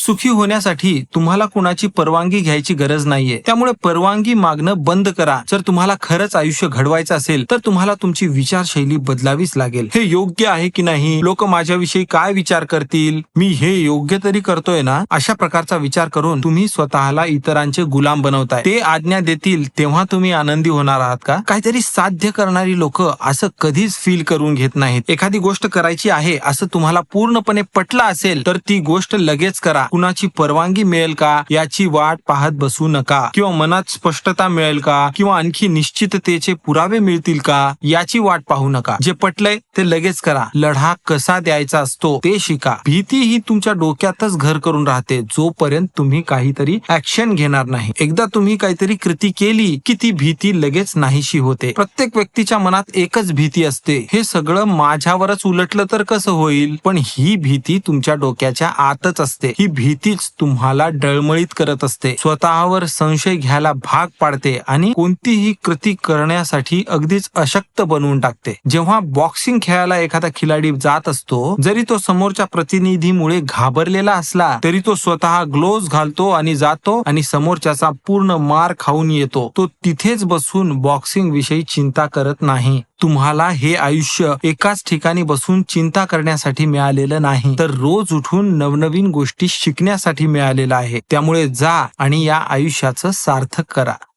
सुखी होण्यासाठी तुम्हाला कुणाची परवानगी घ्यायची गरज नाहीये. त्यामुळे परवानगी मागणं बंद करा. जर तुम्हाला खरंच आयुष्य घडवायचं असेल तर तुम्हाला तुमची विचारशैली बदलावीच लागेल. हे योग्य आहे की नाही, लोक माझ्याविषयी काय विचार करतील, मी हे योग्य तरी करतोय ना, अशा प्रकारचा विचार करून तुम्ही स्वतःला इतरांचे गुलाम बनवताय. ते आज्ञा देतील तेव्हा तुम्ही आनंदी होणार आहात का? काहीतरी साध्य करणारी लोक असं कधीच फील करून घेत नाहीत. एखादी गोष्ट करायची आहे असं तुम्हाला पूर्णपणे पटलं असेल तर ती गोष्ट लगेच करा. कुणाची परवानगी मिळेल का याची वाट पाहत बसू नका, किंवा मनात स्पष्टता मिळेल का, किंवा आणखी निश्चिततेचे पुरावे मिळतील का याची वाट पाहू नका. जे पटलंय ते लगेच करा. लढा कसा द्यायचा असतो ते शिका. भीती ही तुमच्या डोक्यातच घर करून राहते जोपर्यंत तुम्ही काहीतरी ऍक्शन घेणार नाही. एकदा तुम्ही काहीतरी कृती केली की ती भीती लगेच नाहीशी होते. प्रत्येक व्यक्तीच्या मनात एकच भीती असते, हे सगळं माझ्यावरच उलटलं तर कसं होईल. पण ही भीती तुमच्या डोक्याच्या आतच असते. ही भीतीच तुम्हाला डळमळीत करत असते, स्वतःवर संशय घ्यायला भाग पाडते आणि कोणतीही कृती करण्यासाठी अगदीच अशक्त बनवून टाकते. जेव्हा बॉक्सिंग खेळायला एखादा खिलाडी जात असतो, जरी तो समोरच्या प्रतिनिधीमुळे घाबरलेला असला तरी तो स्वतः ग्लोव्ज घालतो आणि जातो आणि समोरच्याचा पूर्ण मार खाऊन येतो. तो तिथेच बसून बॉक्सिंग विषयी चिंता करत नाही. तुम्हाला हे आयुष्य एकाच ठिकाणी बसून चिंता करण्यासाठी मिळालेलं नाही, तर रोज उठून नवनवीन गोष्टी शिकण्यासाठी मिळालेलं आहे. त्यामुळे जा आणि या आयुष्याचं सार्थक करा.